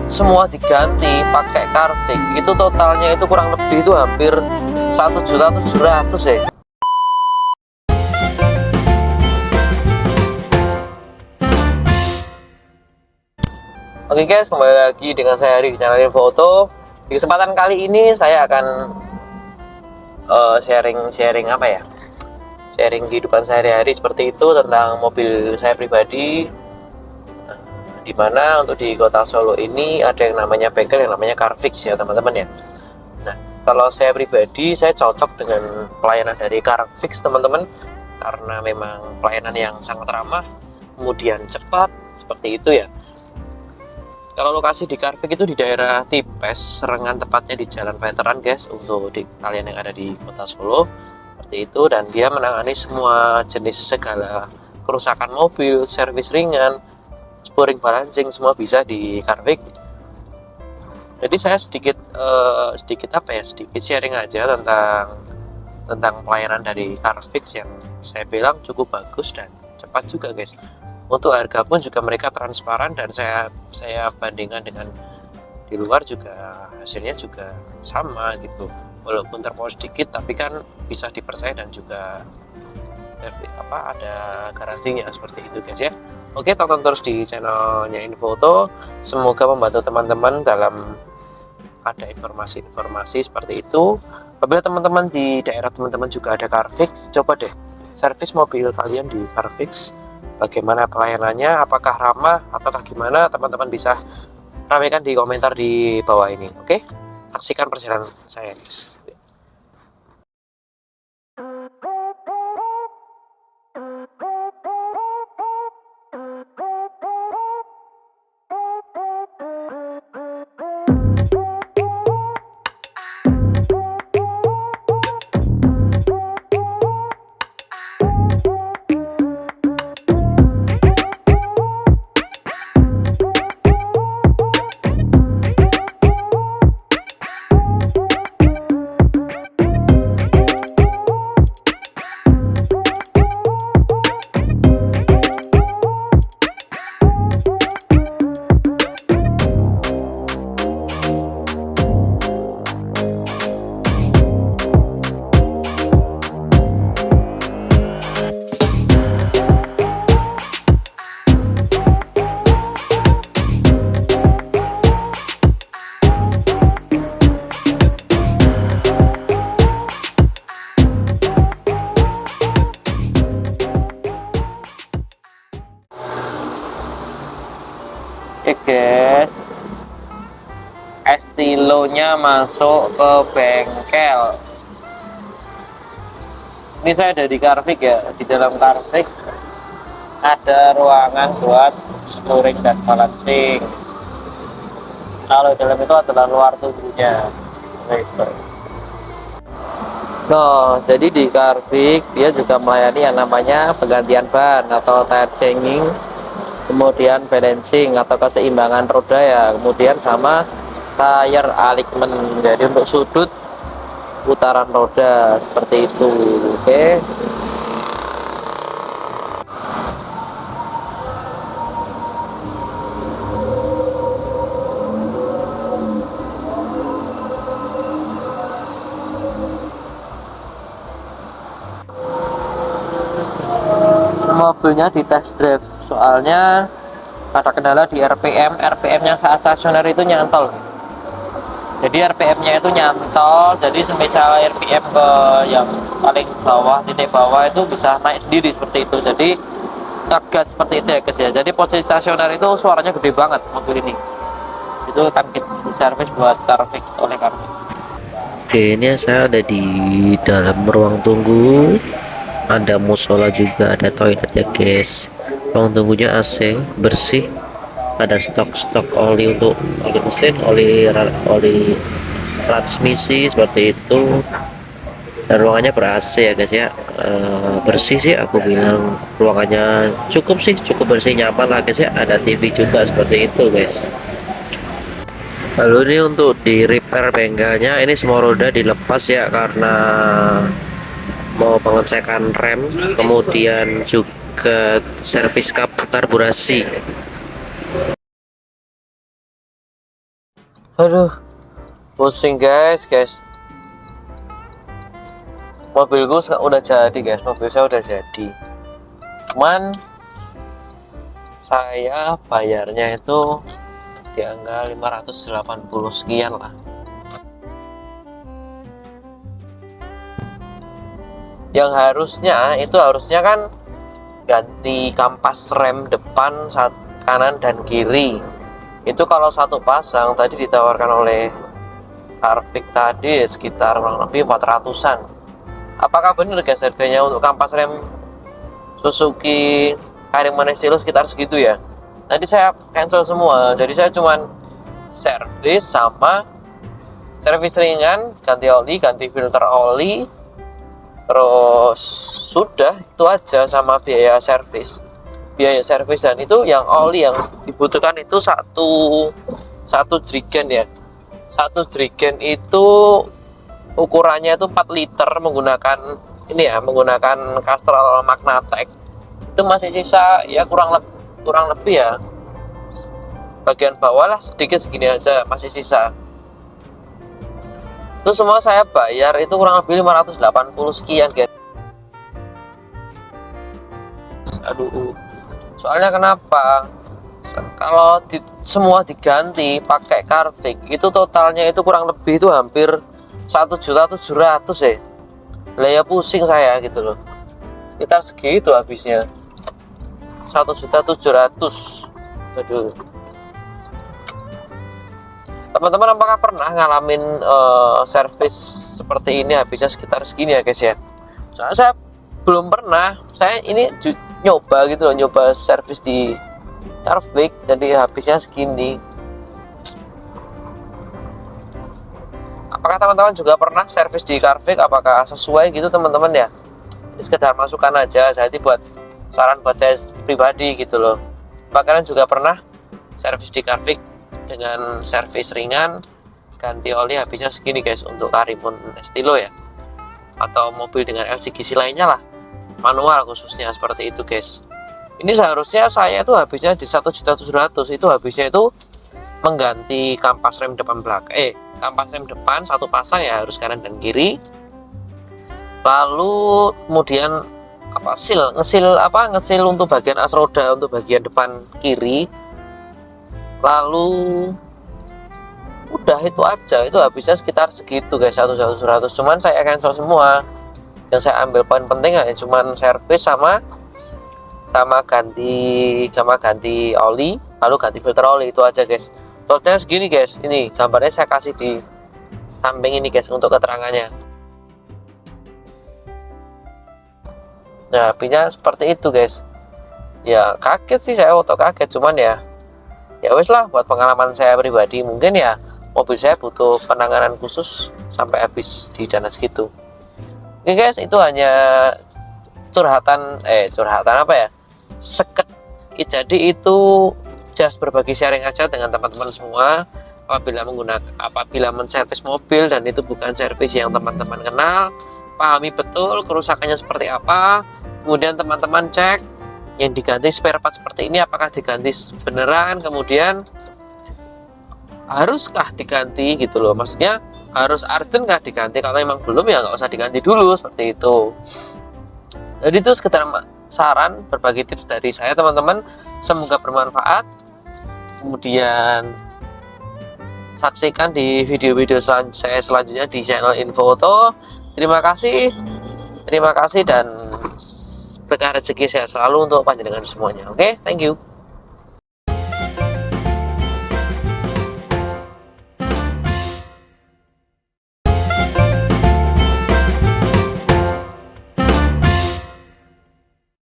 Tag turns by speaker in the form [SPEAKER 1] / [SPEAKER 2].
[SPEAKER 1] Semua diganti pakai Carfix itu totalnya itu kurang lebih itu hampir 1.700.000 ya. Oke guys, kembali lagi dengan saya Ari di channel Infoto. Di kesempatan kali ini saya akan sharing apa ya? Sharing kehidupan sehari-hari seperti itu tentang mobil saya pribadi. Dimana untuk di kota Solo ini ada yang namanya bengkel yang namanya Carfix ya teman-teman ya. Nah, kalau saya pribadi saya cocok dengan pelayanan dari Carfix teman-teman, karena memang pelayanan yang sangat ramah, kemudian cepat seperti itu ya. Kalau lokasi di Carfix itu di daerah Tipes, Serengan, tepatnya di Jalan Veteran guys, untuk di kalian yang ada di kota Solo seperti itu. Dan dia menangani semua jenis segala kerusakan mobil, servis ringan, spring balancing, semua bisa di Carfix. Jadi saya sedikit sharing aja tentang pelayanan dari Carfix yang saya bilang cukup bagus dan cepat juga guys. Untuk harga pun juga mereka transparan, dan saya bandingkan dengan di luar juga hasilnya juga sama gitu, walaupun terpaut sedikit tapi kan bisa dipercaya dan juga ada garansinya seperti itu guys ya. Oke, tonton terus di channelnya Infoto, semoga membantu teman-teman dalam ada informasi-informasi seperti itu. Apabila teman-teman di daerah teman-teman juga ada Carfix, coba deh servis mobil kalian di Carfix. Bagaimana pelayanannya, apakah ramah ataukah gimana, teman-teman bisa ramaikan di komentar di bawah ini. Oke, saksikan perjalanan saya guys. Oke guys, estilonya masuk ke bengkel. Ini saya ada di Carfix ya. Di dalam Carfix ada ruangan buat spring dan balancing. Kalau dalam itu adalah luar tunggunya. Nah, jadi di Carfix dia juga melayani yang namanya penggantian ban atau tire changing, kemudian balancing atau keseimbangan roda ya, kemudian sama tire alignment, jadi untuk sudut putaran roda seperti itu. Oke, mobilnya di test drive, soalnya ada kendala di RPM nya saat stasioner itu nyantol. Jadi RPM-nya itu nyantol, jadi semisal RPM ke yang paling bawah, titik bawah itu bisa naik sendiri seperti itu. Jadi ngegas seperti itu ya guys ya. Jadi posisi stasioner itu suaranya gede banget mobil ini. Itu akan di servis buat Carfix oleh Carfix.
[SPEAKER 2] Oke, ini saya ada di dalam ruang tunggu. Ada musola juga, ada toilet ya guys. Ruang tunggunya AC, bersih. Ada stok-stok oli untuk oli mesin, oli transmisi seperti itu. Dan ruangannya ber AC ya guys ya. Bersih sih aku bilang, ruangannya cukup bersih, nyaman lah guys ya. Ada TV juga seperti itu guys. Lalu ini untuk di repair bengkelnya, ini semua roda dilepas ya karena mau pengecekan rem, kemudian juga servis karburasi.
[SPEAKER 1] Aduh, pusing guys. Mobilku udah jadi guys, mobil saya udah jadi. Cuman saya bayarnya itu di angka 580 sekian lah. Yang harusnya kan ganti kampas rem depan kanan dan kiri. Itu kalau satu pasang tadi ditawarkan oleh Carvik tadi sekitar kurang lebih 400-an. Apakah benar guys harganya untuk kampas rem Suzuki Carryman Estilo sekitar segitu ya? Nanti saya cancel semua, jadi saya cuman servis ringan, ganti oli, ganti filter oli, terus sudah itu aja, sama biaya servis. Dan itu yang oli yang dibutuhkan itu satu jerigen ya. Satu jerigen itu ukurannya itu 4 liter menggunakan Castrol Magnatec. Itu masih sisa ya kurang lebih ya bagian bawah lah sedikit segini aja masih sisa. Itu semua saya bayar itu kurang lebih 580 sekian guys. Aduh, soalnya kenapa? Kalau semua diganti pakai Carvik itu totalnya itu kurang lebih itu hampir 1.700.000 ya. Lah ya pusing saya gitu loh. Kita segitu habisnya. 1.700.000. Aduh. Teman-teman apakah pernah ngalamin servis seperti ini habisnya sekitar segini ya guys ya? Soalnya saya belum pernah. Saya ini nyoba gitu loh, nyoba servis di Carvik jadi habisnya segini. Apakah teman-teman juga pernah servis di Carvik? Apakah sesuai gitu teman-teman ya? Ini sekedar masukan aja, jadi buat saran buat saya pribadi gitu loh. Apakah kalian juga pernah servis di Carvik dengan servis ringan, ganti oli habisnya segini guys untuk Carryman Estilo ya? Atau mobil dengan LCGC lainnya lah, manual khususnya seperti itu guys. Ini seharusnya saya itu habisnya di 1.700.000, itu habisnya itu mengganti kampas rem depan kampas rem depan satu pasang ya, harus kanan dan kiri. Lalu kemudian ngesil untuk bagian as roda untuk bagian depan kiri. Lalu udah itu aja, itu habisnya sekitar segitu guys, 1.700. Cuman saya cancel semua. Yang saya ambil poin penting hanya cuman servis sama ganti oli, lalu ganti filter oli, itu aja guys. Totalnya segini guys. Ini gambarnya saya kasih di samping ini guys untuk keterangannya. Nah, apinya seperti itu guys. Ya kaget sih saya, kaget, cuman ya wes lah, buat pengalaman saya pribadi mungkin ya mobil saya butuh penanganan khusus sampai habis di dana segitu. Oke guys, itu hanya curhatan apa ya, jadi itu just berbagi sharing aja dengan teman-teman semua. Apabila menservis mobil dan itu bukan servis yang teman-teman kenal, pahami betul kerusakannya seperti apa, kemudian teman-teman cek yang diganti spare part seperti ini apakah diganti beneran, kemudian haruskah diganti gitu loh, maksudnya harus urgent kah diganti, kalau memang belum ya nggak usah diganti dulu, seperti itu. Jadi itu sekedar saran, berbagi tips dari saya teman-teman, semoga bermanfaat. Kemudian saksikan di video-video saya selanjutnya di channel Infoto. Terima kasih dan berkah rezeki saya selalu untuk panjenengan semuanya. Oke, thank you.